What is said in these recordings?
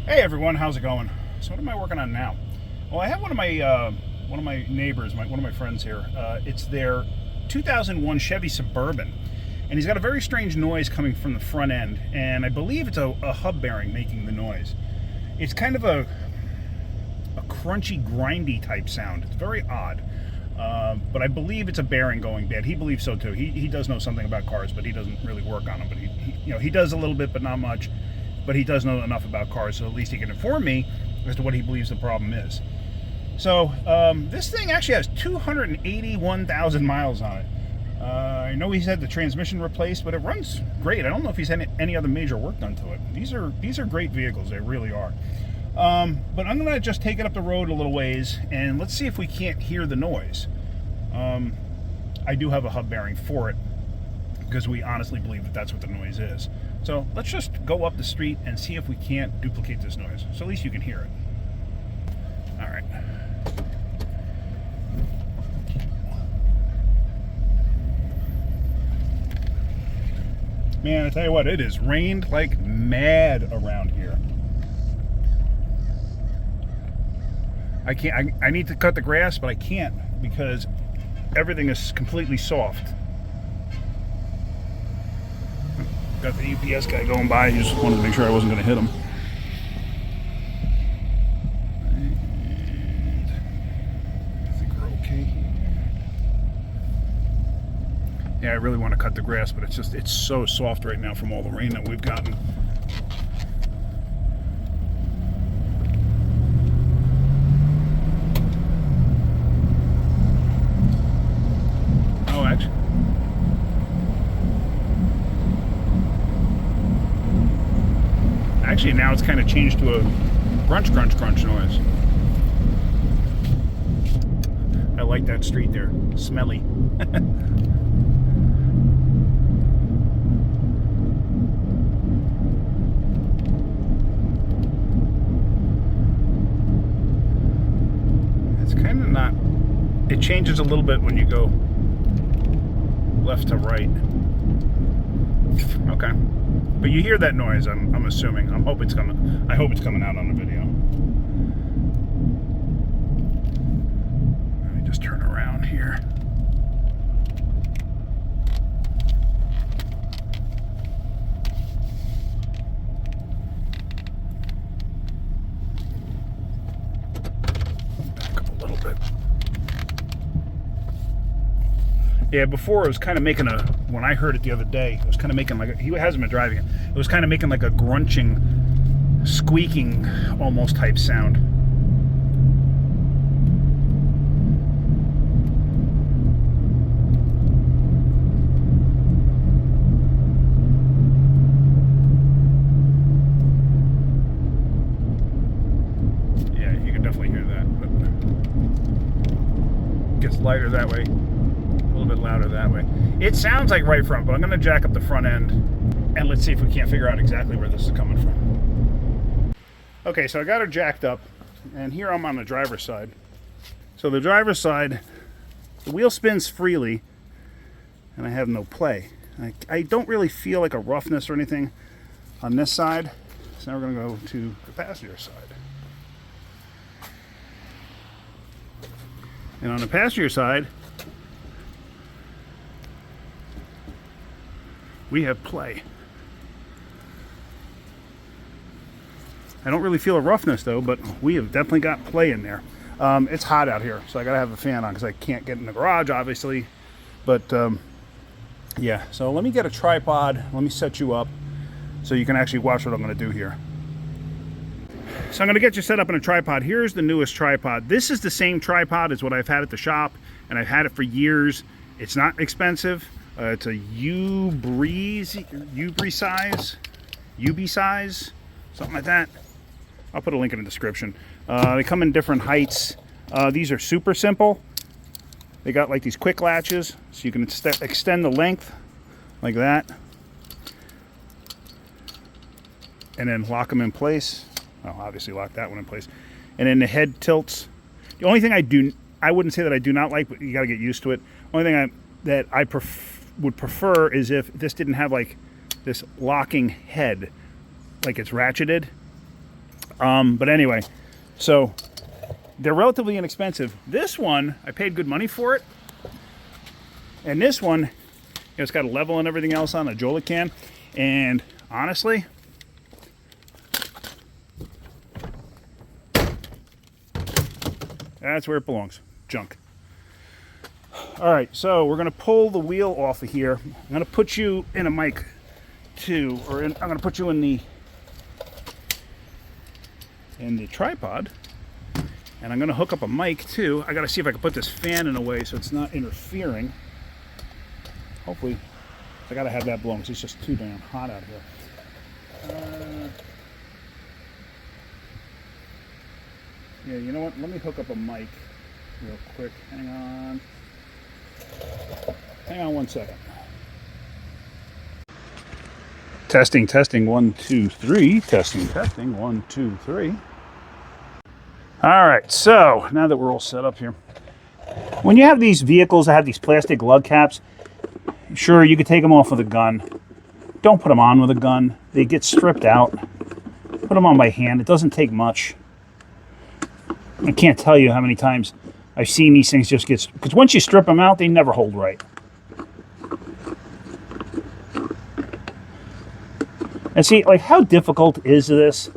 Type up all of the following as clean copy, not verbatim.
Hey everyone, how's it going? So what am I working on now? Well, I have one of my neighbors, one of my friends here. It's their 2001 Chevy Suburban, and he's got a very strange noise coming from the front end, and I believe it's a hub bearing making the noise. It's kind of a crunchy, grindy type sound. It's very odd, but I believe it's a bearing going bad. He believes so too. He does know something about cars, but he doesn't really work on them. But he does a little bit, but not much. But he does know enough about cars, so at least he can inform me as to what he believes the problem is. So this thing actually has 281,000 miles on it. I know he's had the transmission replaced, but it runs great. I don't know if he's had any other major work done to it. These are great vehicles. They really are. But I'm gonna just take it up the road a little ways, and let's see if we can't hear the noise. I do have a hub bearing for it, because we honestly believe that that's what the noise is. So let's just go up the street and see if we can't duplicate this noise. So at least you can hear it. All right. Man, I tell you what, it has rained like mad around here. I need to cut the grass, but I can't because everything is completely soft. Got the UPS guy going by. He just wanted to make sure I wasn't going to hit him. And I think we're okay here. Yeah, I really want to cut the grass, but it's so soft right now from all the rain that we've gotten. Oh, actually now it's kind of changed to a crunch noise. I like that street there. Smelly. It's kind of not... It changes a little bit when you go left to right. Okay. But you hear that noise, I'm assuming. I hope it's coming out on the video. Let me just turn around here. Back up a little bit. Yeah, before it was kind of making when I heard it the other day, it was kind of making he hasn't been driving it. It was kind of making like a grunching, squeaking almost type sound. Yeah, you can definitely hear that, but it gets lighter that way. A little bit louder that way. It sounds like right front, but I'm going to jack up the front end and let's see if we can't figure out exactly where this is coming from. Okay, so I got her jacked up, and here I'm on the driver's side. So the driver's side, the wheel spins freely, and I have no play. I don't really feel like a roughness or anything on this side. So now we're going to go to the passenger side. And on the passenger side, we have play. I don't really feel a roughness though, but we have definitely got play in there. It's hot out here, so I gotta have a fan on because I can't get in the garage, obviously. But yeah, so let me get a tripod. Let me set you up so you can actually watch what I'm gonna do here. So I'm gonna get you set up in a tripod. Here's the newest tripod. This is the same tripod as what I've had at the shop, and I've had it for years. It's not expensive. It's a UB size, something like that. I'll put a link in the description. They come in different heights. These are super simple. They got like these quick latches, so you can extend the length like that, and then lock them in place. Well, obviously lock that one in place, and then the head tilts. The only thing I wouldn't say that I do not like, but you got to get used to it. Only thing that I would prefer is if this didn't have like this locking head, like it's ratcheted. But anyway, so they're relatively inexpensive. This one, I paid good money for it. And this one, you know, it's got a level and everything else on a Jola can. And honestly, that's where it belongs. Junk. All right, so we're going to pull the wheel off of here. I'm going to put you in a mic too, or I'm going to put you in the tripod, and I'm going to hook up a mic too. I got to see if I can put this fan in a way so it's not interfering. Hopefully, I got to have that blown because it's just too damn hot out here. Yeah, you know what? Let me hook up a mic real quick. Hang on. Hang on 1 second. Testing, testing, 1, 2, 3. Testing, testing, 1, 2, 3. All right, so now that we're all set up here, when you have these vehicles that have these plastic lug caps, sure, you could take them off with a gun. Don't put them on with a gun. They get stripped out. Put them on by hand. It doesn't take much. I can't tell you how many times I've seen these things just get... Because once you strip them out, they never hold right. And see, like, how difficult is this?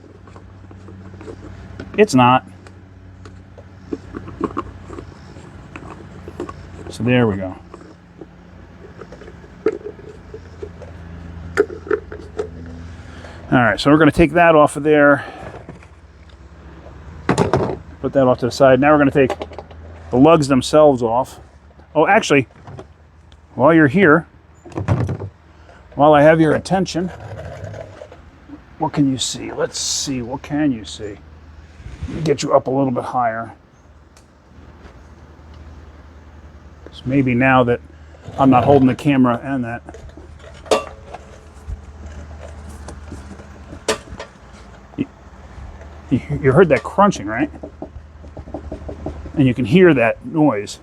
It's not. So there we go. All right, so we're going to take that off of there. Put that off to the side. Now we're going to take the lugs themselves off. Oh, actually, while you're here, while I have your attention, what can you see? Let's see. What can you see? Get you up a little bit higher. So maybe now that I'm not holding the camera and that. You heard that crunching, right? And you can hear that noise.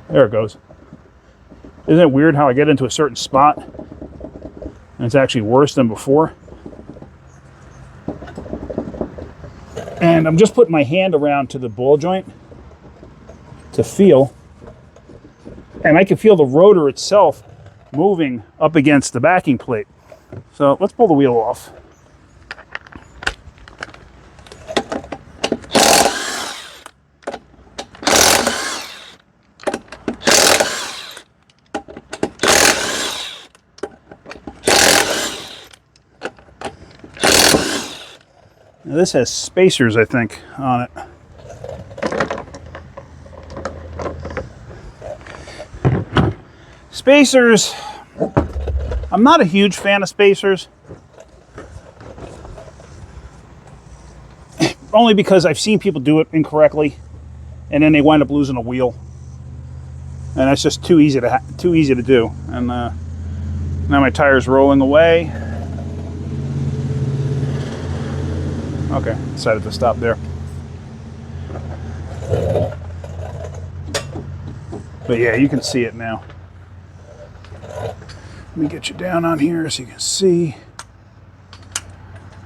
There it goes. Isn't it weird how I get into a certain spot and it's actually worse than before? And I'm just putting my hand around to the ball joint to feel. And I can feel the rotor itself moving up against the backing plate. So let's pull the wheel off. Now this has spacers, I think, on it. Spacers, I'm not a huge fan of spacers. Only because I've seen people do it incorrectly and then they wind up losing a wheel. And that's just too easy to do. And now my tire's rolling away. Okay, decided to stop there. But yeah, you can see it now. Let me get you down on here so you can see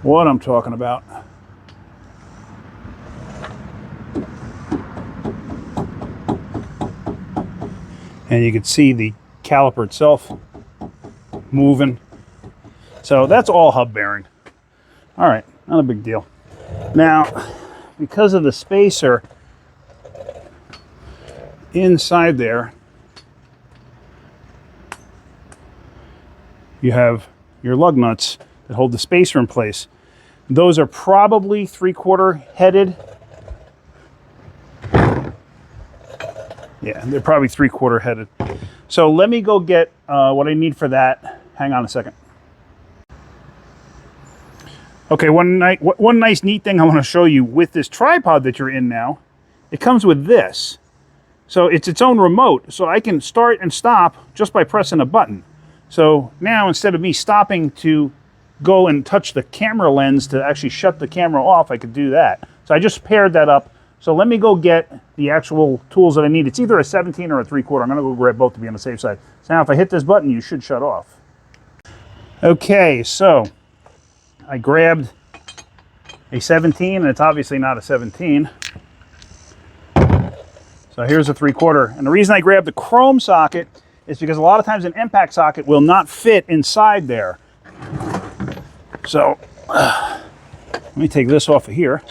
what I'm talking about. And you can see the caliper itself moving. So that's all hub bearing. All right, not a big deal. Now, because of the spacer inside there, you have your lug nuts that hold the spacer in place. Those are probably 3/4 headed. Yeah, they're probably 3/4 headed. So let me go get what I need for that. Hang on a second. Okay, one nice neat thing I want to show you with this tripod that you're in now, it comes with this. So it's its own remote, so I can start and stop just by pressing a button. So now instead of me stopping to go and touch the camera lens to actually shut the camera off, I could do that. So I just paired that up. So let me go get the actual tools that I need. It's either a 17 or a 3/4. I'm going to go grab both to be on the safe side. So now if I hit this button, you should shut off. Okay, so I grabbed a 17, and it's obviously not a 17. So here's a 3/4. And the reason I grabbed the chrome socket is because a lot of times an impact socket will not fit inside there. So let me take this off of here.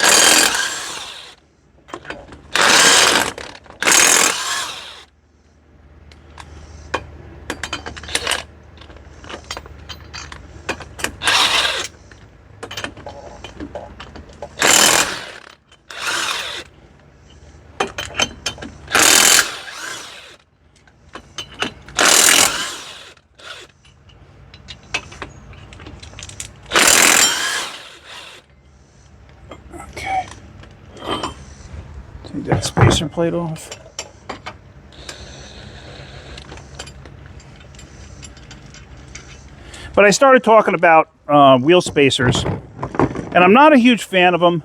Okay. Take that spacer plate off. But I started talking about wheel spacers, and I'm not a huge fan of them,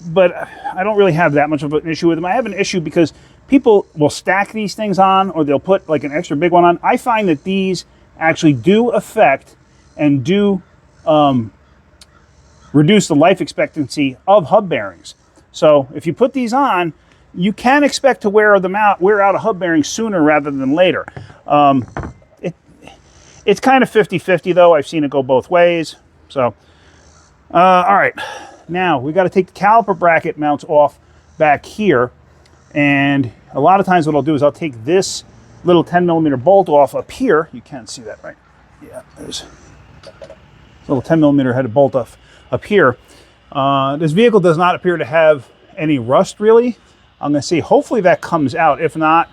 but I don't really have that much of an issue with them. I have an issue because people will stack these things on, or they'll put like an extra big one on. I find that these actually do affect and do reduce the life expectancy of hub bearings. So if you put these on, you can expect to wear out a hub bearing sooner rather than later. It's kind of 50-50 though. I've seen it go both ways. So, all right. Now we got to take the caliper bracket mounts off back here. And a lot of times what I'll do is I'll take this little 10mm bolt off up here. You can't see that, right? Yeah, there's a little 10mm headed bolt off up here. This vehicle does not appear to have any rust really. I'm going to see, hopefully that comes out. If not,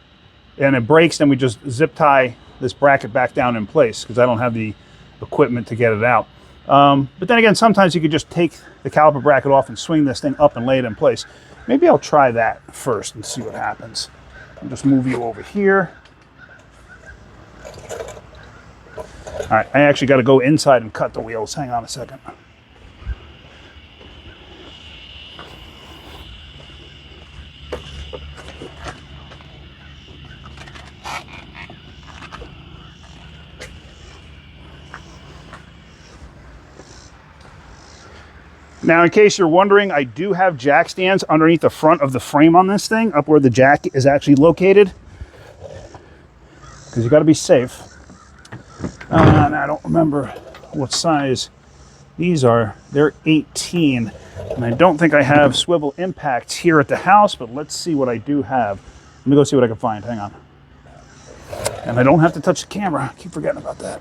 and it breaks, then we just zip tie this bracket back down in place because I don't have the equipment to get it out. But then again, sometimes you could just take the caliper bracket off and swing this thing up and lay it in place. Maybe I'll try that first and see what happens. I'll just move you over here. All right, I actually got to go inside and cut the wheels. Hang on a second. Now, in case you're wondering, I do have jack stands underneath the front of the frame on this thing, up where the jack is actually located, because you got to be safe. And I don't remember what size these are. They're 18, and I don't think I have swivel impacts here at the house, but let's see what I do have. Let me go see what I can find. Hang on. And I don't have to touch the camera. I keep forgetting about that.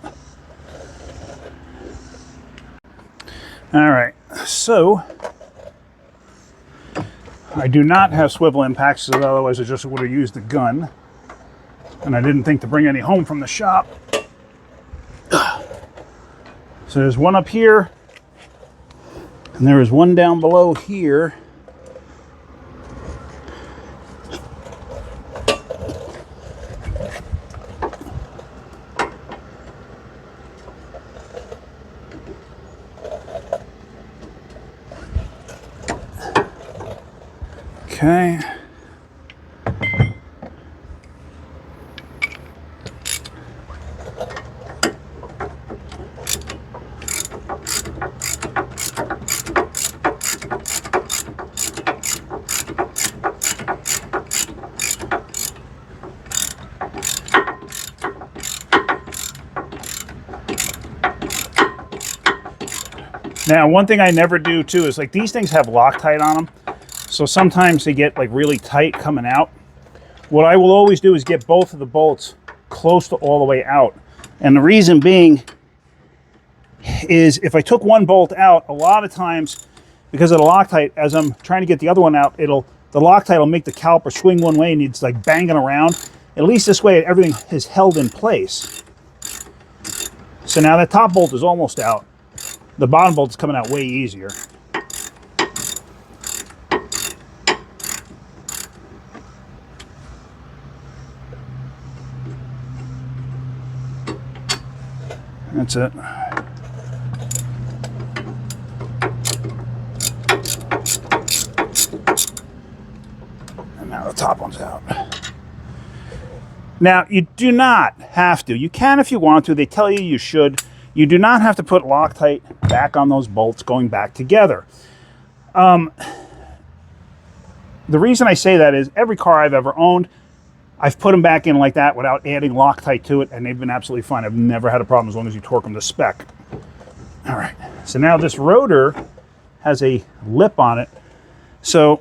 All right, so I do not have swivel impacts, so otherwise I just would have used the gun. And I didn't think to bring any home from the shop. So there's one up here, and there is one down below here. Okay. Now, one thing I never do too is, like, these things have Loctite on them. So sometimes they get like really tight coming out. What I will always do is get both of the bolts close to all the way out. And the reason being is if I took one bolt out, a lot of times because of the Loctite, as I'm trying to get the other one out, the Loctite will make the caliper swing one way and it's like banging around. At least this way everything is held in place. So now that top bolt is almost out. The bottom bolt is coming out way easier. That's it. And now the top one's out. Now, you do not have to. You can if you want to. They tell you you should. You do not have to put Loctite back on those bolts going back together. The reason I say that is every car I've ever owned, I've put them back in like that without adding Loctite to it, and they've been absolutely fine. I've never had a problem as long as you torque them to spec. All right, so now this rotor has a lip on it, so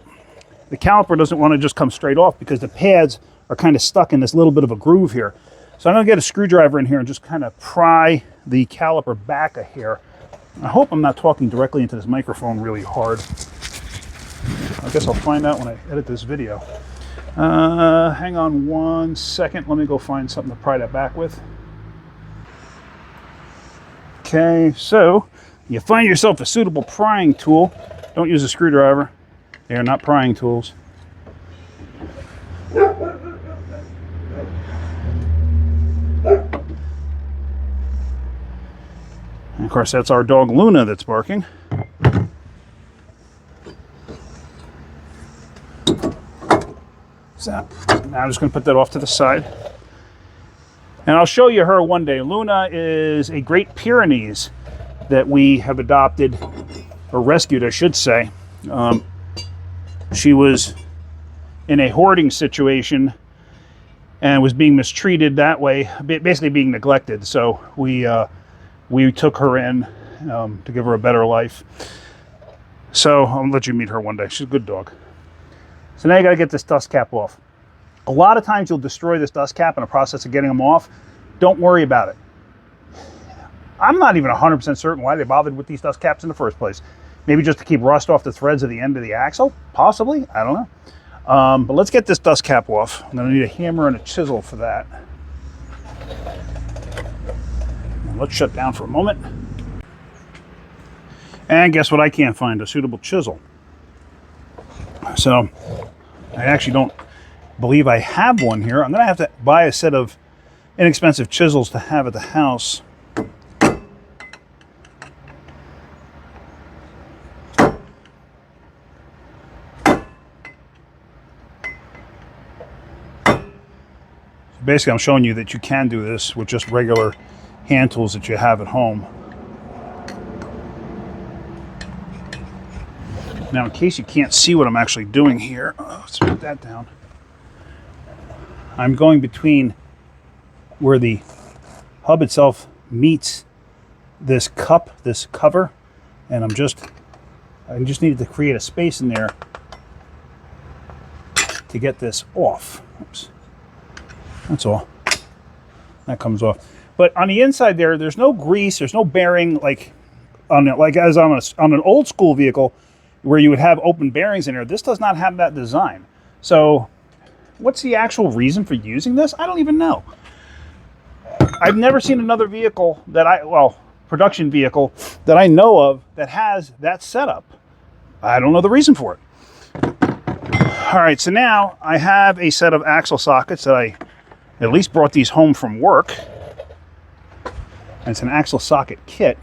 the caliper doesn't want to just come straight off because the pads are kind of stuck in this little bit of a groove here. So I'm going to get a screwdriver in here and just kind of pry the caliper back a hair. I hope I'm not talking directly into this microphone really hard. I guess I'll find out when I edit this video. Hang on 1 second. Let me go find something to pry that back with. Okay, so you find yourself a suitable prying tool. Don't use a screwdriver. They are not prying tools. And of course, that's our dog Luna that's barking. So now I'm just going to put that off to the side. And I'll show you her one day. Luna is a Great Pyrenees that we have adopted, or rescued, I should say. She was in a hoarding situation and was being mistreated that way, basically being neglected. So we took her in to give her a better life. So I'll let you meet her one day. She's a good dog. So now you got to get this dust cap off. A lot of times you'll destroy this dust cap in the process of getting them off. Don't worry about it. I'm not even 100% certain why they bothered with these dust caps in the first place. Maybe just to keep rust off the threads at the end of the axle? Possibly, I don't know. But let's get this dust cap off. I'm going to need a hammer and a chisel for that. Let's shut down for a moment. And guess what? I can't find a suitable chisel. So I actually don't believe I have one here. I'm going to have to buy a set of inexpensive chisels to have at the house. Basically, I'm showing you that you can do this with just regular hand tools that you have at home. Now, in case you can't see what I'm actually doing here, let's put that down. I'm going between where the hub itself meets this cup, this cover, and I just needed to create a space in there to get this off. Oops. That's all. That comes off. But on the inside there's no grease, there's no bearing like as on an old school vehicle where you would have open bearings in there. This does not have that design. So what's the actual reason for using this? I don't even know. I've never seen another vehicle production vehicle that I know of that has that setup. I don't know the reason for it. All right, so now I have a set of axle sockets that I at least brought these home from work. And it's an axle socket kit.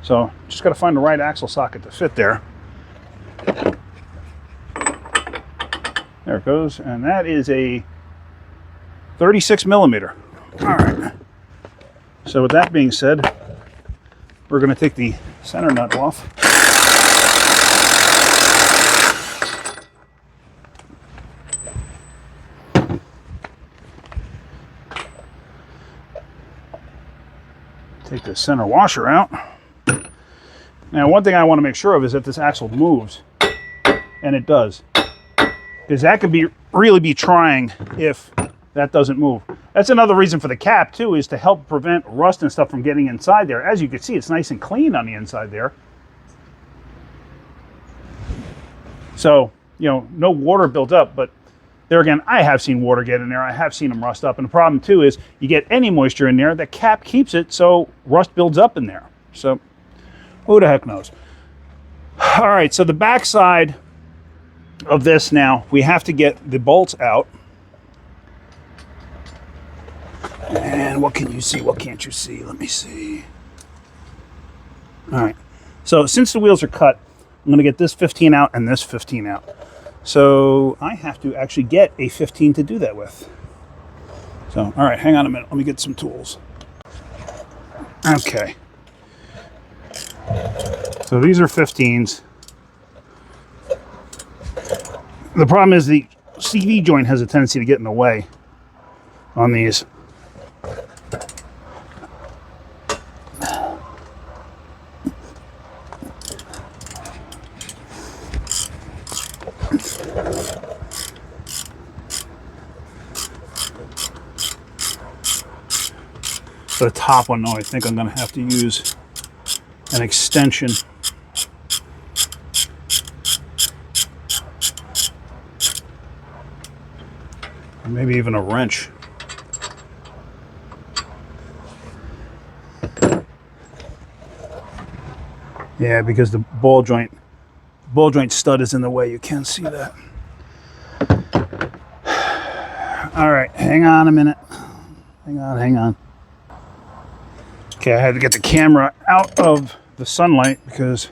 So just got to find the right axle socket to fit there. There it goes. And that is a 36 millimeter. All right. So with that being said, we're going to take the center nut off. Take the center washer out. Now, one thing I want to make sure of is that this axle moves, and it does, because that could really be trying if that doesn't move. That's another reason for the cap too, is to help prevent rust and stuff from getting inside there. As you can see, it's nice and clean on the inside there. So, no water built up, but there again, I have seen water get in there. I have seen them rust up. And the problem too is you get any moisture in there, the cap keeps it, so rust builds up in there. So who the heck knows? All right, so the back side of this now, we have to get the bolts out. And what can you see? What can't you see? Let me see. All right, so since the wheels are cut, I'm going to get this 15 out and this 15 out. So I have to actually get a 15 to do that with. So, all right, hang on a minute. Let me get some tools. Okay. So these are 15s. The problem is the CV joint has a tendency to get in the way on these. For the top one, though, I think I'm going to have to use an extension. Or maybe even a wrench. Yeah, because the ball joint stud is in the way. You can't see that. All right, hang on a minute. Hang on. Okay, I had to get the camera out of the sunlight because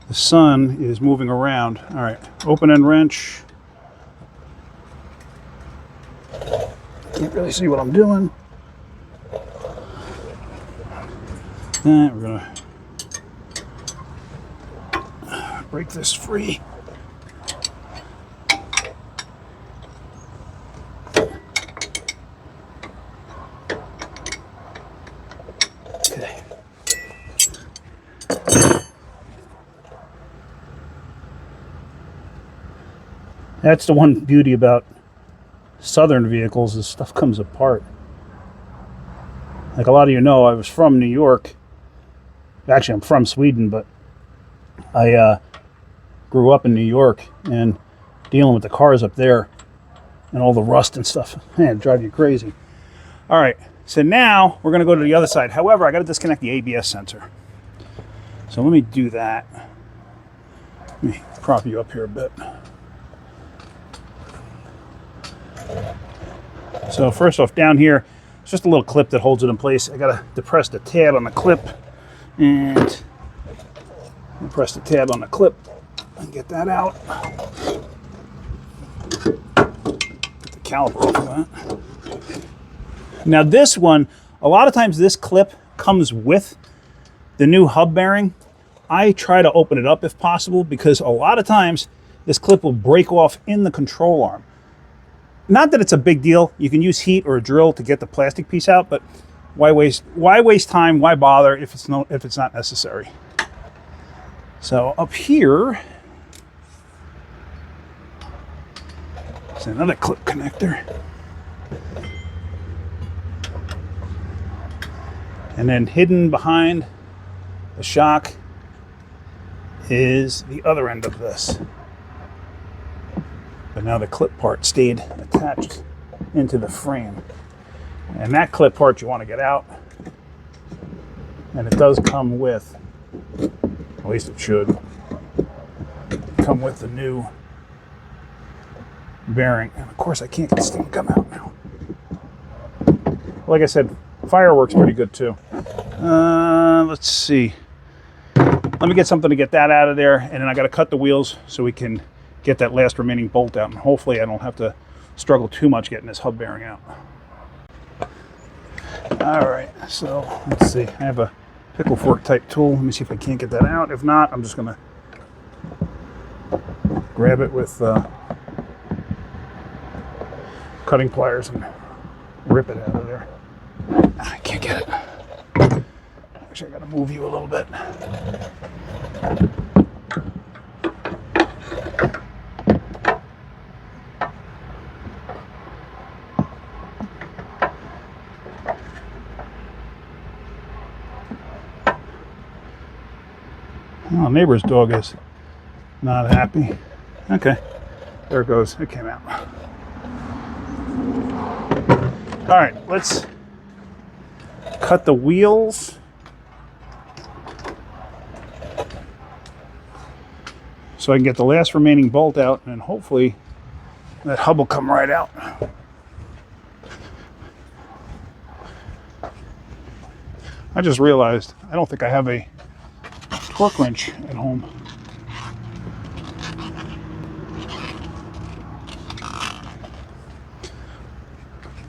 the sun is moving around. All right, open end wrench. Can't really see what I'm doing. And we're gonna break this free. Okay. That's the one beauty about Southern vehicles is stuff comes apart. Like a lot of you know, I was from New York. Actually, I'm from Sweden, but I grew up in New York, and dealing with the cars up there and all the rust and stuff, man, it'd drive you crazy. All right, so now we're going to go to the other side. However, I got to disconnect the ABS sensor. So let me do that. Let me prop you up here a bit. So first off, down here, it's just a little clip that holds it in place. I got to depress the tab on the clip and press the tab on the clip and get that out. Get the caliper off of that. Now this one, a lot of times this clip comes with the new hub bearing. I try to open it up if possible because a lot of times this clip will break off in the control arm. Not that it's a big deal. You can use heat or a drill to get the plastic piece out, but why waste time? Why bother if it's not necessary? So up here is another clip connector. And then hidden behind the shock is the other end of this. But now the clip part stayed attached into the frame. And that clip part you want to get out. And it does come with, at least it should, come with the new bearing. And of course I can't get this thing to come out now. Like I said, fire works pretty good too. Let's see. Let me get something to get that out of there, and then I got to cut the wheels so we can get that last remaining bolt out, and hopefully I don't have to struggle too much getting this hub bearing out. All right, so let's see. I have a pickle fork type tool. Let me see if I can't get that out. If not, I'm just gonna grab it with cutting pliers and rip it out of there. I can't get it. Actually, I gotta move you a little bit. Oh, neighbor's dog is not happy. Okay, there it goes. It came out. All right, let's cut the wheels. So I can get the last remaining bolt out, and hopefully that hub will come right out. I just realized I don't think I have a torque wrench at home.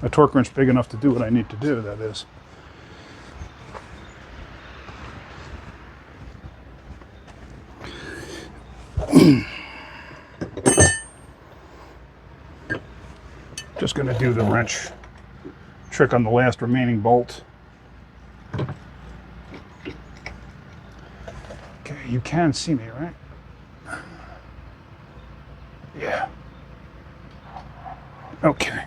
A torque wrench big enough to do what I need to do, that is. Just going to do the wrench trick on the last remaining bolt. Okay, you can see me, right? Yeah. Okay.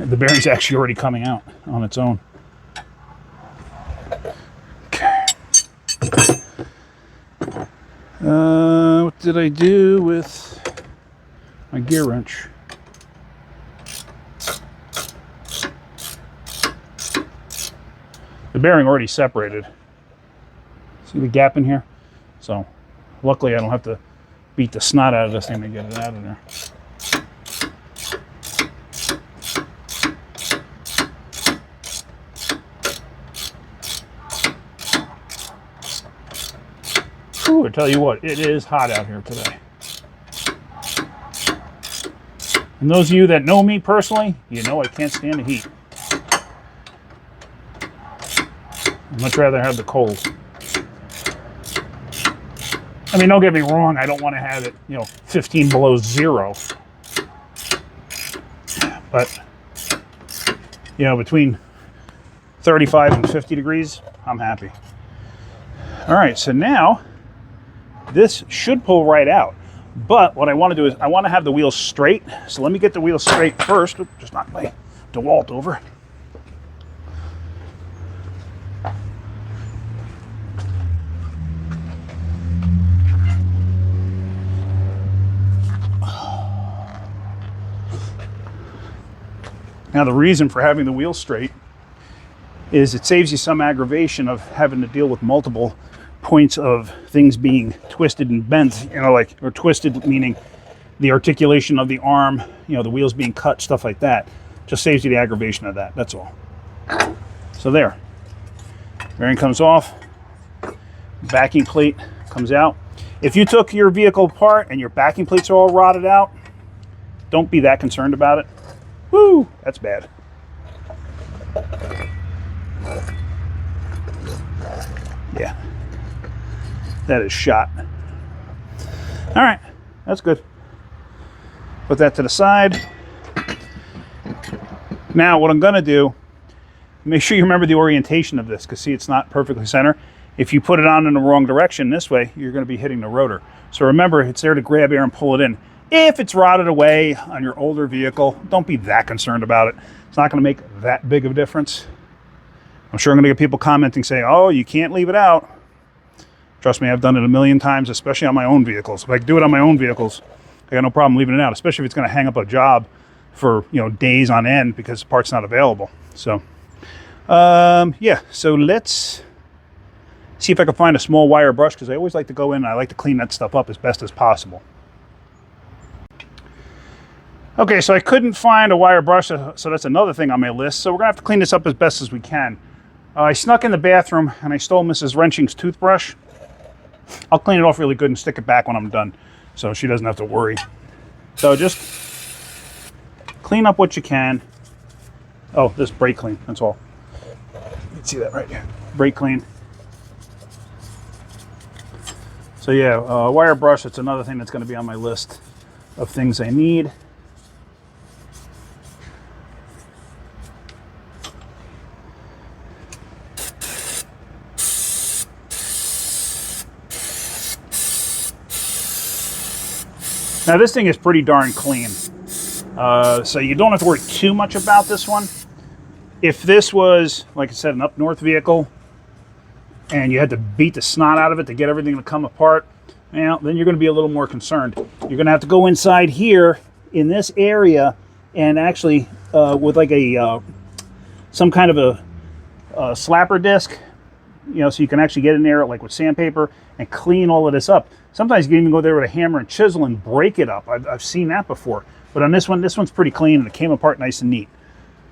The bearing's actually already coming out on its own. Okay. What did I do with my gear wrench? The bearing already separated. See the gap in here? So luckily I don't have to beat the snot out of this thing to get it out of there. Ooh, I tell you what, it is hot out here today. And those of you that know me personally, you know I can't stand the heat. I'd much rather have the cold. I mean, don't get me wrong, I don't want to have it, 15 below zero. But, between 35 and 50 degrees, I'm happy. All right, so now this should pull right out. But what I want to do is I want to have the wheels straight. So let me get the wheels straight first. Oops, just knocked my DeWalt over. Now the reason for having the wheels straight is it saves you some aggravation of having to deal with multiple points of things being twisted and bent, or twisted meaning the articulation of the arm, the wheels being cut, stuff like that. Just saves you the aggravation of that, that's all. So there. Bearing comes off. Backing plate comes out. If you took your vehicle apart and your backing plates are all rotted out, don't be that concerned about it. Woo! That's bad. Yeah. That is shot. All right, that's good. Put that to the side. Now what I'm gonna do, make sure you remember the orientation of this, because see, it's not perfectly center. If you put it on in the wrong direction this way, you're gonna be hitting the rotor. So remember, it's there to grab air and pull it in. If it's rotted away on your older vehicle, don't be that concerned about it. It's not gonna make that big of a difference. I'm sure I'm gonna get people commenting saying, oh, you can't leave it out. Trust me, I've done it a million times, especially on my own vehicles. If I can do it on my own vehicles, I got no problem leaving it out, especially if it's going to hang up a job for days on end because the part's not available. So, yeah. So let's see if I can find a small wire brush, because I always like to go in and I like to clean that stuff up as best as possible. Okay, so I couldn't find a wire brush, so that's another thing on my list. So we're going to have to clean this up as best as we can. I snuck in the bathroom and I stole Mrs. Wrenching's toothbrush. I'll clean it off really good and stick it back when I'm done, so she doesn't have to worry. So just clean up what you can. Oh, this brake clean, that's all. You can see that right here. Brake clean. So yeah, wire brush, that's another thing that's going to be on my list of things I need. Now this thing is pretty darn clean, so you don't have to worry too much about this one. If this was, like I said, an up north vehicle, and you had to beat the snot out of it to get everything to come apart, well, then you're going to be a little more concerned. You're going to have to go inside here in this area and actually with like a some kind of a slapper disc, so you can actually get in there like with sandpaper and clean all of this up. Sometimes you can even go there with a hammer and chisel and break it up. I've seen that before. But on this one's pretty clean and it came apart nice and neat.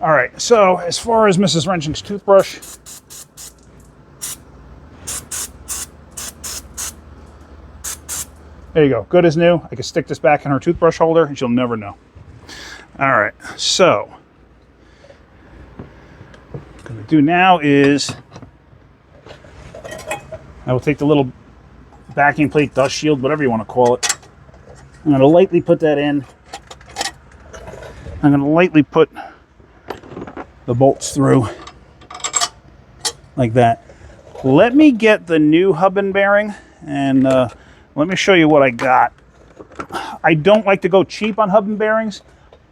All right, so as far as Mrs. Wrenching's toothbrush, There you go. Good as new. I can stick this back in her toothbrush holder and she'll never know. All right, so what I'm going to do now is I will take the little backing plate, dust shield, whatever you want to call it. I'm going to lightly put that in. I'm going to lightly put the bolts through like that. Let me get the new hub and bearing and let me show you what I got. I don't like to go cheap on hub and bearings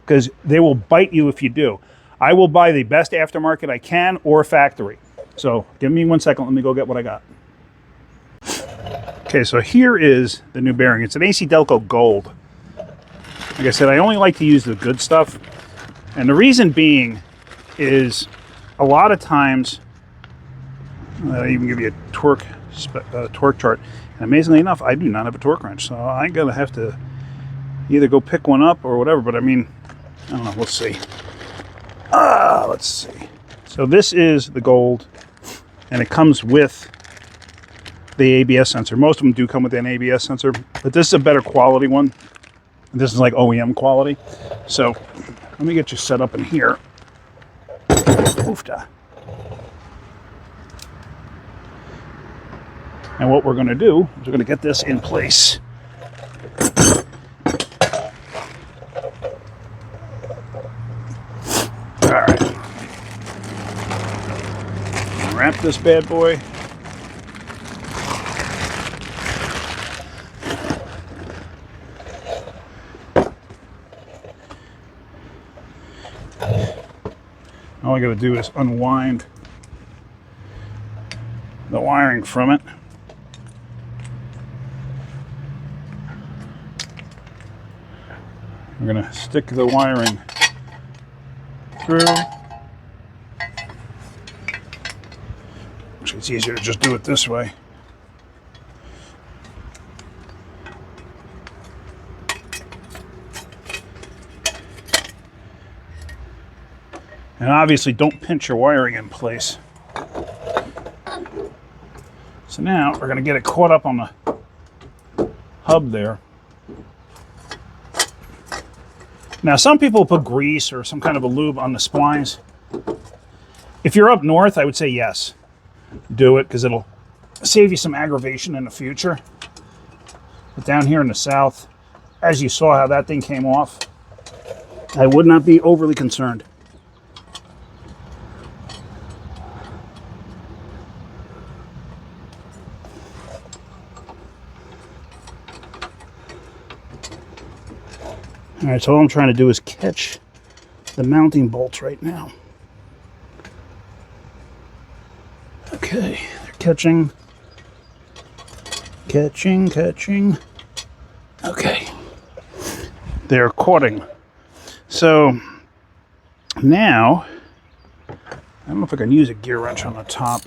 because they will bite you if you do. I will buy the best aftermarket I can or factory. So give me 1 second. Let me go get what I got. Okay, so here is the new bearing. It's an AC Delco Gold. Like I said, I only like to use the good stuff. And the reason being is a lot of times, I even give you a torque chart. And amazingly enough, I do not have a torque wrench. So I'm going to have to either go pick one up or whatever. But I mean, I don't know. We'll see. Let's see. So this is the Gold. And it comes with the ABS sensor. Most of them do come with an ABS sensor. But this is a better quality one. This is like OEM quality. So let me get you set up in here. Oofta. And what we're going to do is we're going to get this in place. All right. Wrap this bad boy. All I got to do is unwind the wiring from it. We're going to stick the wiring through. Actually, it's easier to just do it this way. And obviously don't pinch your wiring in place. So now we're going to get it caught up on the hub there. Now some people put grease or some kind of a lube on the splines. If you're up north, I would say yes. Do it because it'll save you some aggravation in the future. But down here in the south, as you saw how that thing came off, I would not be overly concerned. All right, so all I'm trying to do is catch the mounting bolts right now. Okay, they're catching. Okay, they're caughting. So now, I don't know if I can use a gear wrench on the top.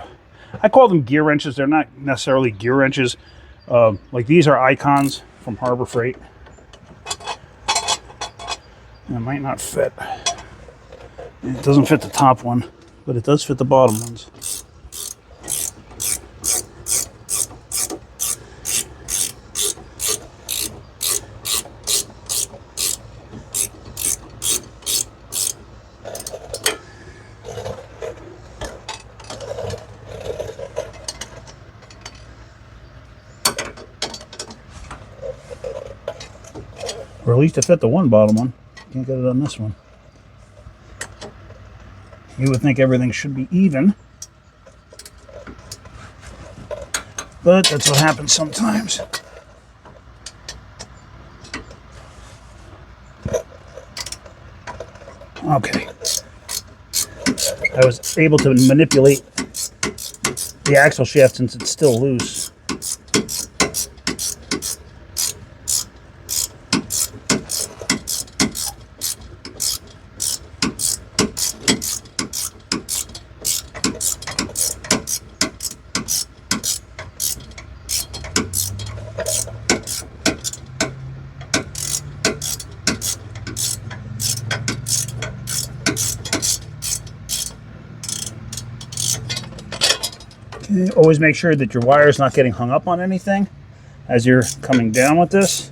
I call them gear wrenches. They're not necessarily gear wrenches. Like these are Icons from Harbor Freight. It might not fit. It doesn't fit the top one, but it does fit the bottom ones. Or at least it fit the one bottom one. Can't get it on this one. You would think everything should be even, but that's what happens sometimes. Okay. I was able to manipulate the axle shaft since it's still loose. Okay, always make sure that your wire is not getting hung up on anything. as you're coming down with this.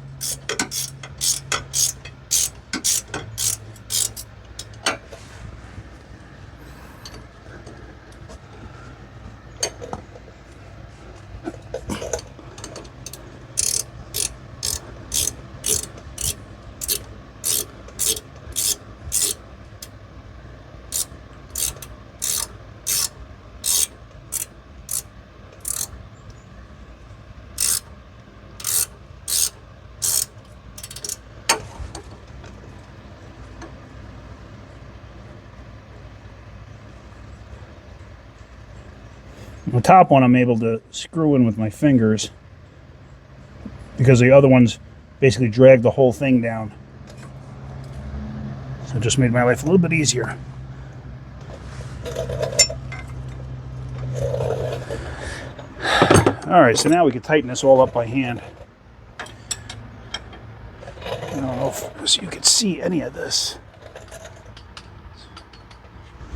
The top one I'm able to screw in with my fingers because the other ones basically drag the whole thing down. So it just made my life a little bit easier. All right, so now we can tighten this all up by hand. I don't know if you can see any of this.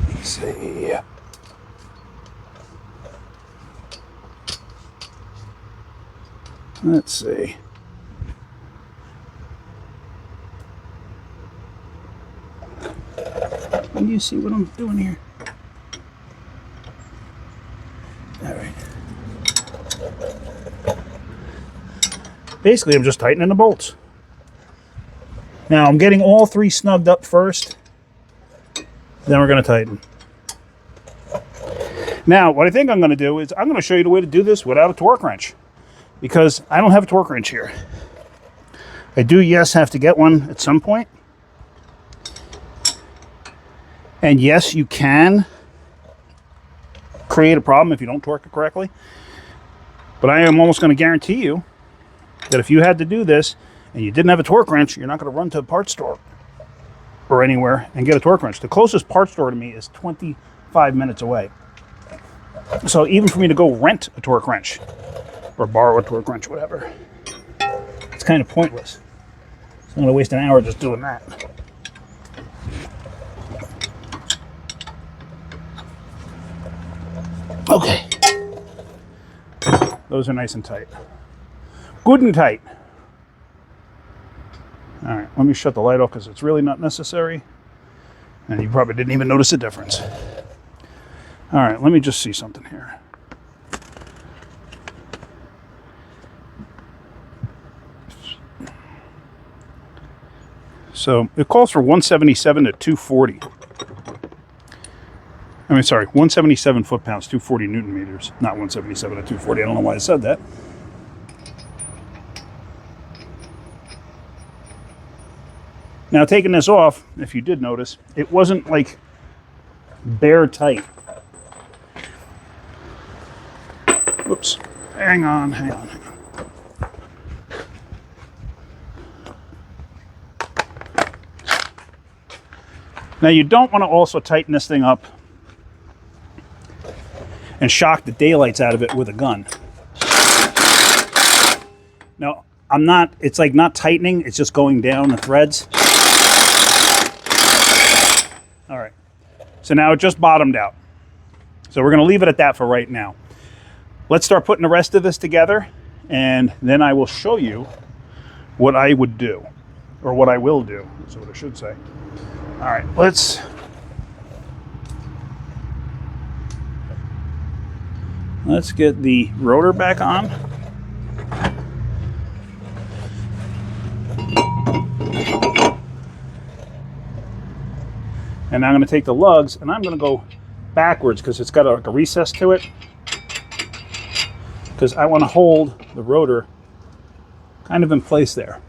Let's see. Let's see. Can you see what I'm doing here? All right. Basically, I'm just tightening the bolts. Now, I'm getting all three snugged up first. Then we're going to tighten. Now, what I think I'm going to do is I'm going to show you the way to do this without a torque wrench, because I don't have a torque wrench here. I do, yes, have to get one at some point. And yes, you can create a problem if you don't torque it correctly. But I am almost going to guarantee you that if you had to do this and you didn't have a torque wrench, you're not going to run to a parts store or anywhere and get a torque wrench. The closest parts store to me is 25 minutes away. So even for me to go rent a torque wrench or borrow a torque wrench, whatever, it's kind of pointless. So I'm going to waste an hour just doing that. Okay. Those are nice and tight. Good and tight. All right, let me shut the light off because it's really not necessary. And you probably didn't even notice a difference. All right, let me just see something here. So it calls for 177 to 240. I mean, sorry, 177 foot-pounds, 240 Newton meters, not 177 to 240. I don't know why I said that. Now, taking this off, if you did notice, it wasn't like bare tight. Whoops. Hang on. Now, you don't want to also tighten this thing up and shock the daylights out of it with a gun. No, I'm not, it's like not tightening, it's just going down the threads. All right, so now it just bottomed out. So we're gonna leave it at that for right now. Let's start putting the rest of this together, and then I will show you what I would do, or what I will do, that's what I should say. All right, let's get the rotor back on. And I'm going to take the lugs and I'm going to go backwards because it's got like a recess to it. Because I want to hold the rotor kind of in place there.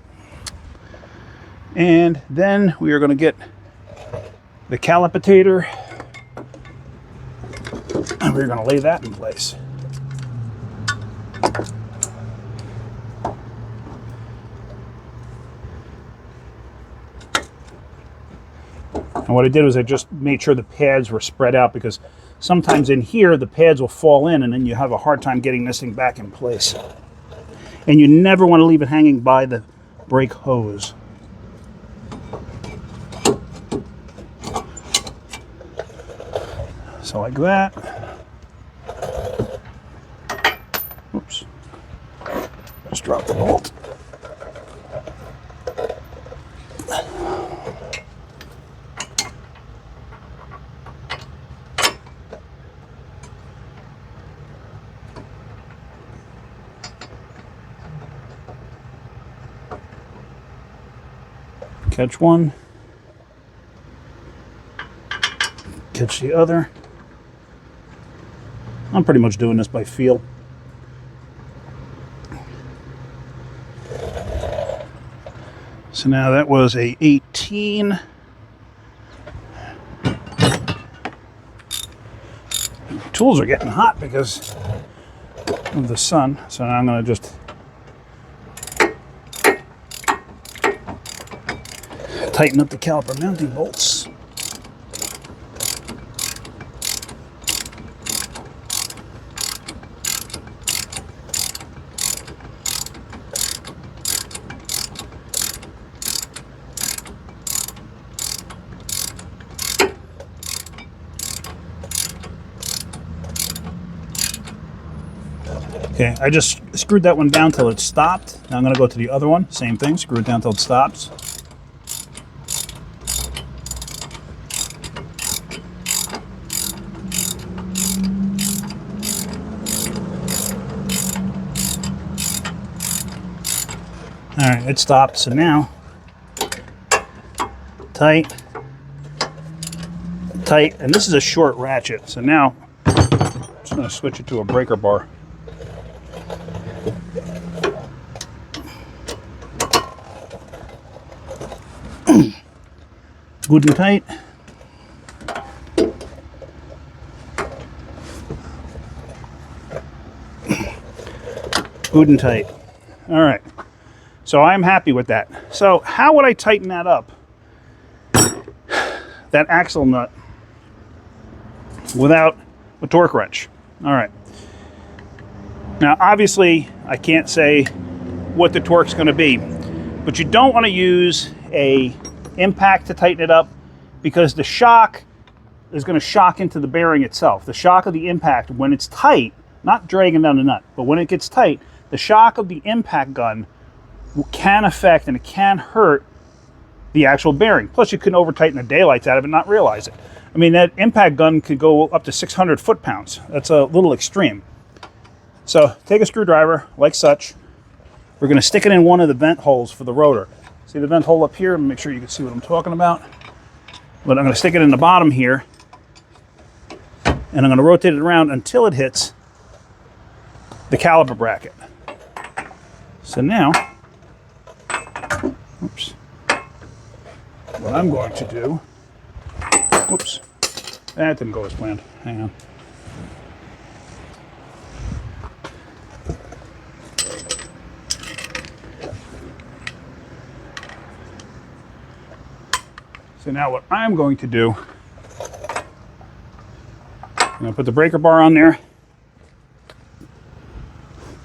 And then we are going to get the calipator and we're going to lay that in place. And what I did was I just made sure the pads were spread out, because sometimes in here the pads will fall in and then you have a hard time getting this thing back in place. And you never want to leave it hanging by the brake hose. So like that. Oops. Just dropped the bolt. Catch one, catch the other. I'm pretty much doing this by feel. So now that was a 18. Tools are getting hot because of the sun, so now I'm going to just tighten up the caliper mounting bolts. Okay, I just screwed that one down till it stopped. Now I'm going to go to the other one. Same thing, screw it down till it stops. All right, it stopped. So now, tight, tight, and this is a short ratchet. So now, I'm just going to switch it to a breaker bar. Good and tight. Good and tight. All right. So I'm happy with that. So how would I tighten that up? That axle nut without a torque wrench. All right. Now, obviously, I can't say what the torque's going to be, but you don't want to use a impact to tighten it up because the shock is going to shock into the bearing itself. The shock of the impact, when it's tight, not dragging down the nut, but when it gets tight, the shock of the impact gun can affect and it can hurt the actual bearing. Plus, you can over-tighten the daylights out of it and not realize it. I mean, that impact gun could go up to 600 foot-pounds. That's a little extreme. So take a screwdriver, like such. We're going to stick it in one of the vent holes for the rotor. See the vent hole up here? Make sure you can see what I'm talking about. But I'm going to stick it in the bottom here. And I'm going to rotate it around until it hits the caliper bracket. So now, oops, what I'm going to do, whoops, that didn't go as planned. Hang on. So now what I'm going to do, I'm going to put the breaker bar on there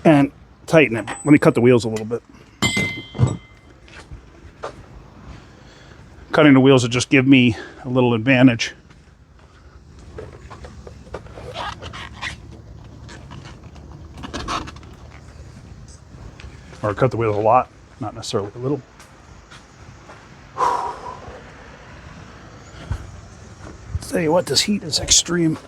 and tighten it. Let me cut the wheels a little bit. Cutting the wheels will just give me a little advantage. Or cut the wheels a lot, not necessarily a little. Tell you what, this heat is extreme.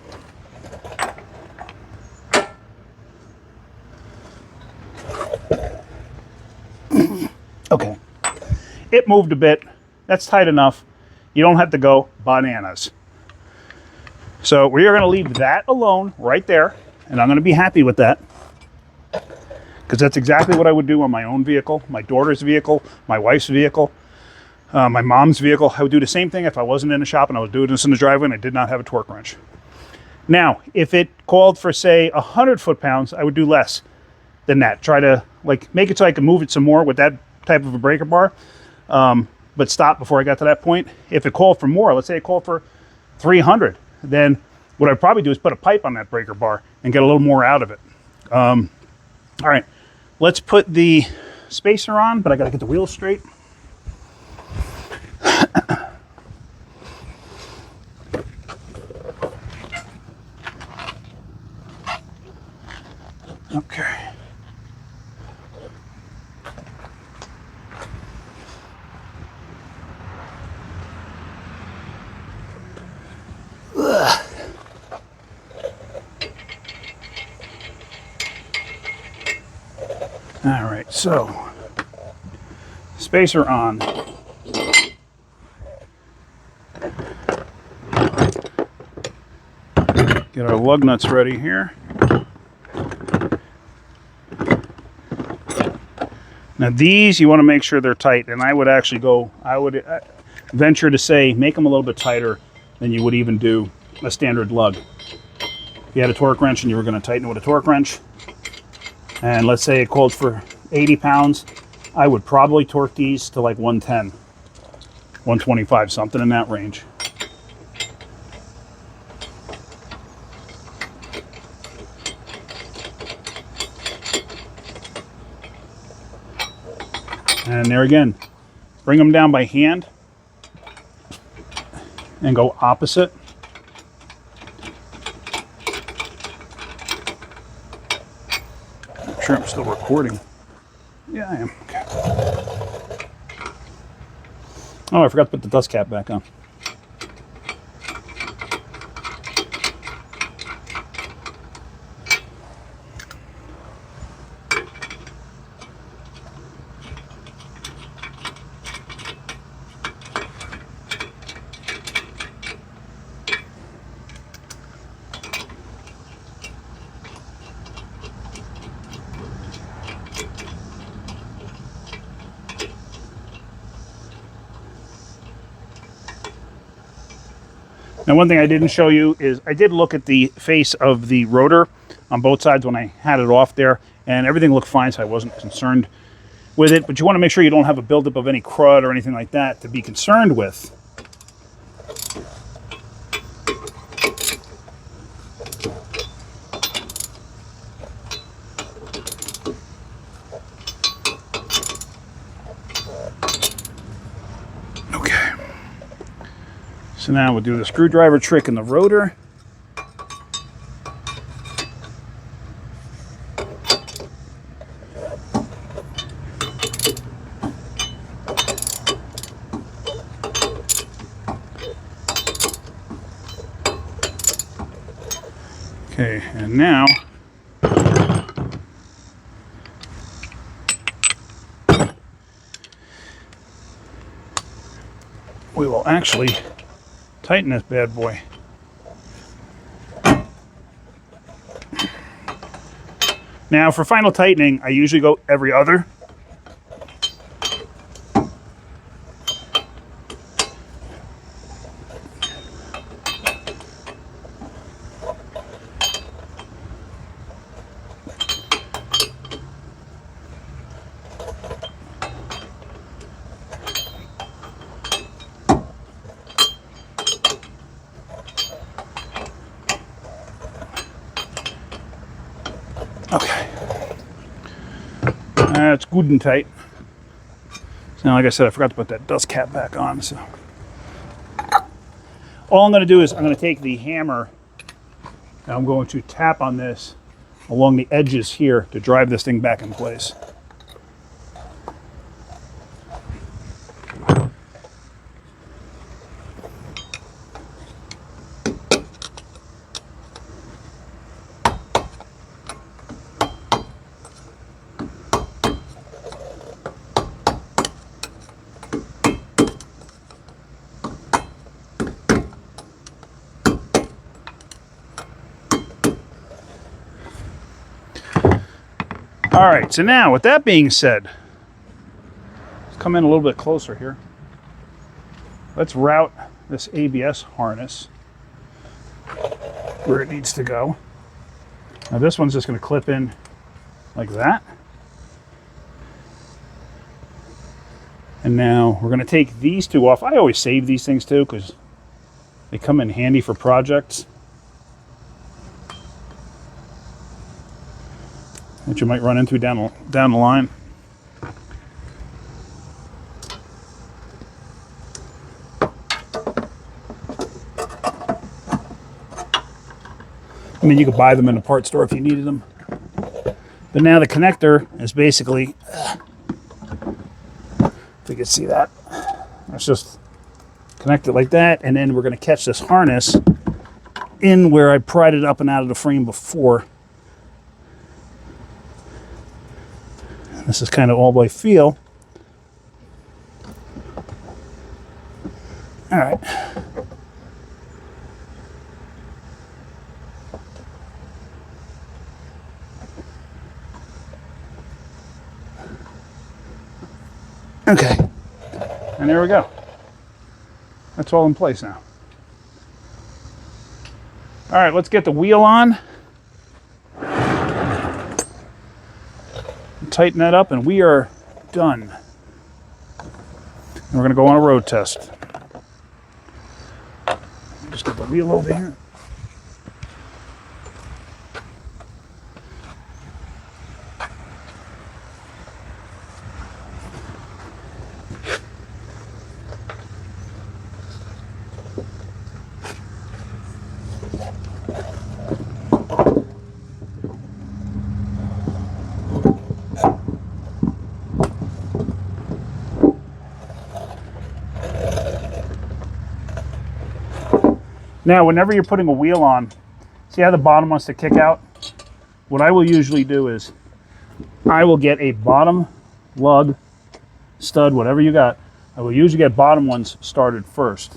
Okay, it moved a bit. That's tight enough. You don't have to go bananas. So we are going to leave that alone right there, and I'm going to be happy with that because that's exactly what I would do on my own vehicle, my daughter's vehicle, my wife's vehicle. My mom's vehicle. I would do the same thing if I wasn't in the shop and I was doing this in the driveway and I did not have a torque wrench. Now, if it called for, say, 100 foot-pounds, I would do less than that. Try to make it so I can move it some more with that type of a breaker bar, but stop before I got to that point. If it called for more, let's say it called for 300, then what I'd probably do is put a pipe on that breaker bar and get a little more out of it. All right, let's put the spacer on, but I got to get the wheels straight. Okay. So, spacer on. Get our lug nuts ready here. Now these, you want to make sure they're tight, and I would venture to say make them a little bit tighter than you would even do a standard lug. If you had a torque wrench and you were going to tighten it with a torque wrench, and let's say it called for 80 pounds, I would probably torque these to like 110, 125, something in that range. And there again, bring them down by hand and go opposite. I'm sure I'm still recording. Yeah, I am. Okay. Oh, I forgot to put the dust cap back on. Now, one thing I didn't show you is I did look at the face of the rotor on both sides when I had it off there, and everything looked fine, so I wasn't concerned with it. But you want to make sure you don't have a buildup of any crud or anything like that to be concerned with. So now we'll do the screwdriver trick in the rotor. Okay, and now we will actually tighten this bad boy. Now for final tightening, I usually go every other. Okay, that's good and tight. So now, like I said, I forgot to put that dust cap back on. So all I'm going to do is I'm going to take the hammer and I'm going to tap on this along the edges here to drive this thing back in place. All right, so now with that being said, let's come in a little bit closer here. Let's route this ABS harness where it needs to go. Now this one's just going to clip in like that. And now we're going to take these two off. I always save these things too because they come in handy for projects that you might run into down the line. I mean, you could buy them in a parts store if you needed them. But now the connector is basically, if you can see that, let's just connect it like that, and then we're going to catch this harness in where I pried it up and out of the frame before. This is kind of all by feel. All right. Okay. And there we go. That's all in place now. All right, let's get the wheel on. Tighten that up, and we are done. And we're going to go on a road test. Just get the wheel over here. Now, whenever you're putting a wheel on, see how the bottom wants to kick out? What I will usually do is I will get a bottom lug, stud, whatever you got. I will usually get bottom ones started first.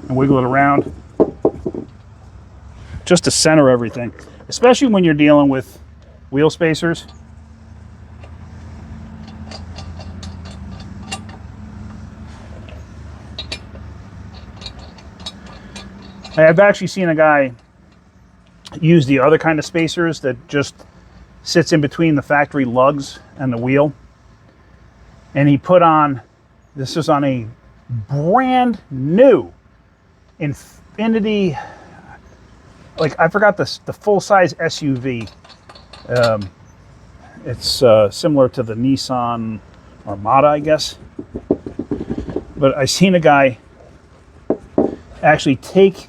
And wiggle it around just to center everything, especially when you're dealing with wheel spacers. I've actually seen a guy use the other kind of spacers that just sits in between the factory lugs and the wheel. And he put on, this is on a brand new Infiniti, like I forgot the full-size SUV. It's similar to the Nissan Armada, I guess. But I seen a guy actually take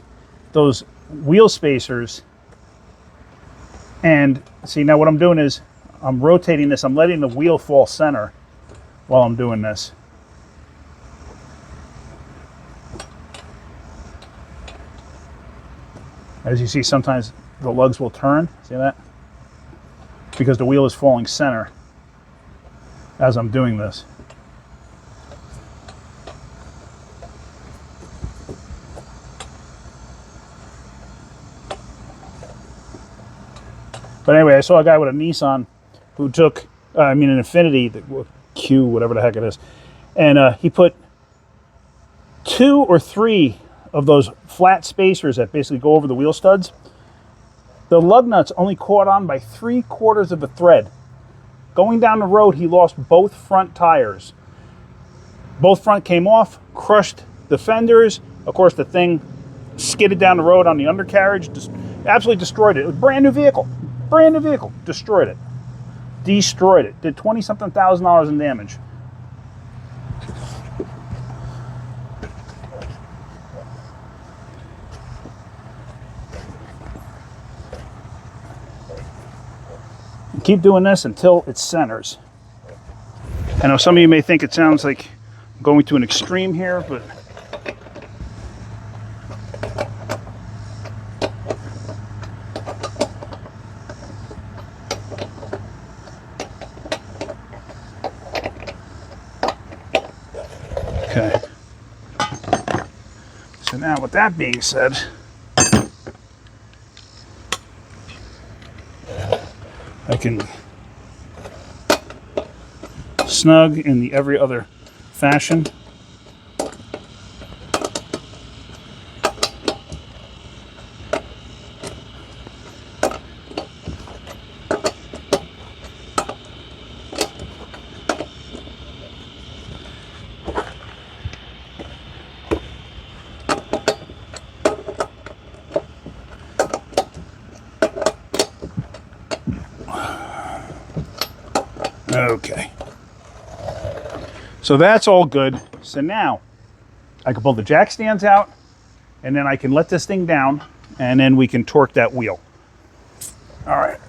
those wheel spacers, and see, now what I'm doing is I'm rotating this. I'm letting the wheel fall center while I'm doing this. As you see, sometimes the lugs will turn. See that? Because the wheel is falling center as I'm doing this. But anyway, I saw a guy with a Nissan who took, an Infiniti, the Q, whatever the heck it is, and he put 2 or 3 of those flat spacers that basically go over the wheel studs. The lug nuts only caught on by 3/4 of a thread. Going down the road, he lost both front tires. Both front came off, crushed the fenders. Of course, the thing skidded down the road on the undercarriage, just absolutely destroyed it. It was a brand new vehicle. Brand new vehicle. Destroyed it. Destroyed it. Did $20-something thousand in damage. Keep doing this until it centers. I know some of you may think it sounds like I'm going to an extreme here, but okay. So now with that being said, I can snug in the every other fashion. Okay. So that's all good. So now I can pull the jack stands out, and then I can let this thing down, and then we can torque that wheel. All right.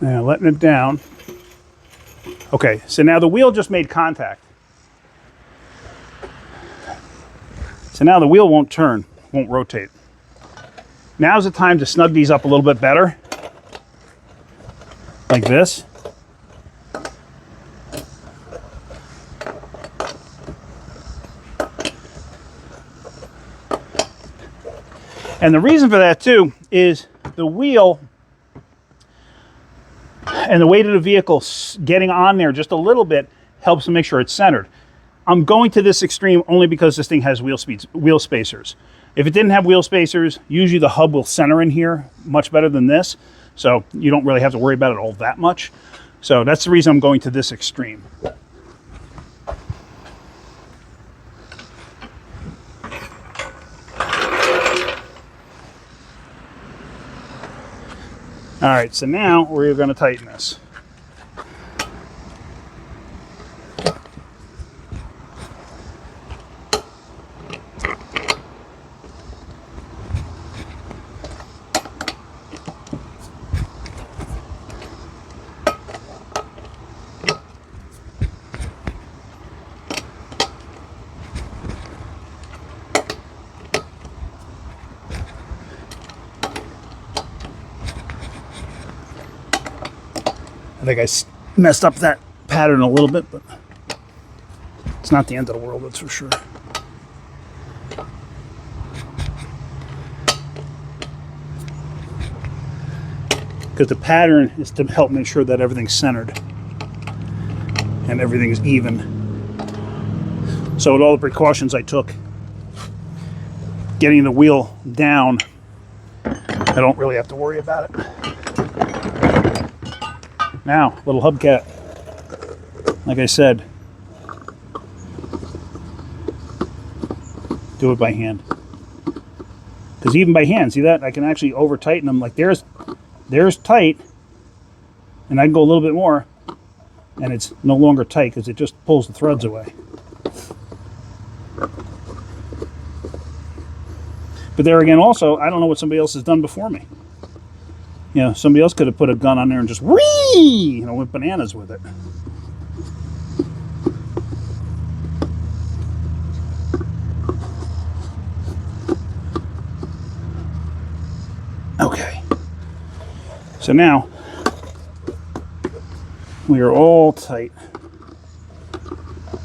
Now letting it down. Okay, so now the wheel just made contact. So now the wheel won't turn, won't rotate. Now's the time to snug these up a little bit better. Like this. And the reason for that too is the wheel and the weight of the vehicle getting on there just a little bit helps to make sure it's centered. I'm going to this extreme only because this thing has wheel spacers. If it didn't have wheel spacers, usually the hub will center in here much better than this. So you don't really have to worry about it all that much. So that's the reason I'm going to this extreme. All right, so now we're going to tighten this. I think I messed up that pattern a little bit, but it's not the end of the world, that's for sure. Because the pattern is to help make sure that everything's centered and everything's even. So with all the precautions I took, getting the wheel down, I don't really have to worry about it. Now, little hubcap, like I said, do it by hand. Because even by hand, see that? I can actually over tighten them. Like there's tight, and I can go a little bit more, and it's no longer tight because it just pulls the threads away. But there again, also, I don't know what somebody else has done before me. You know, somebody else could have put a gun on there and just whee, you know, went bananas with it. Okay. So now we are all tight.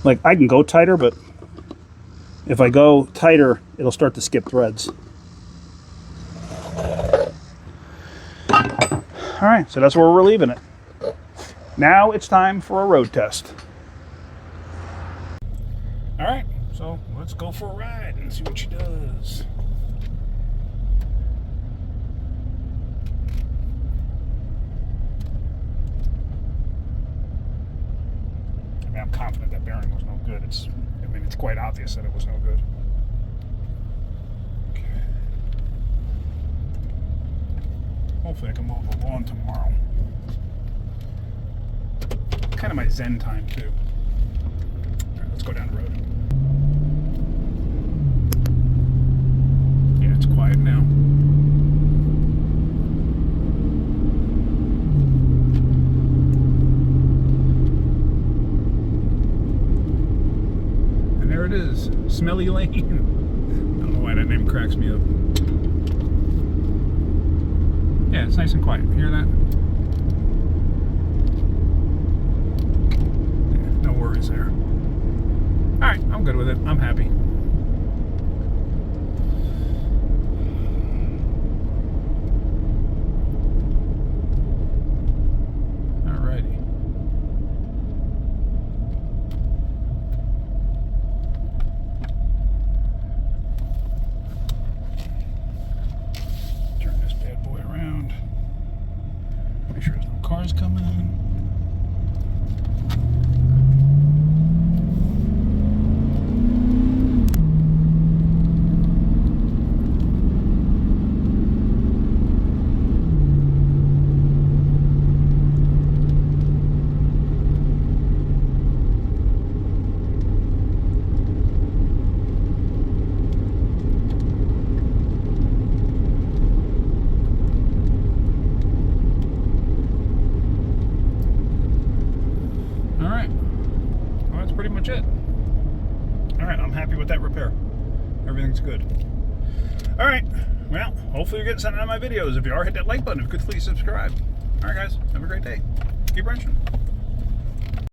Like I can go tighter, but if I go tighter, it'll start to skip threads. All right, so that's where we're leaving it. Now it's time for a road test. All right, so let's go for a ride and see what she does. I mean, I'm confident that bearing was no good. It's quite obvious that it was no good. Hopefully I can mow the lawn tomorrow. Kind of my zen time too. All right, let's go down the road. Yeah, it's quiet now. And there it is, Smelly Lane. I don't know why that name cracks me up. Yeah, it's nice and quiet. You hear that? Yeah, no worries there. Alright, I'm good with it. I'm happy. Alrighty. Turn this bad boy around. Make sure there's no cars coming in. much it. All right, I'm happy with that repair. Everything's good. All right, well, hopefully you're getting something out of my videos. If you are, hit that like button. If you could, please subscribe. All right, guys, have a great day. Keep wrenching.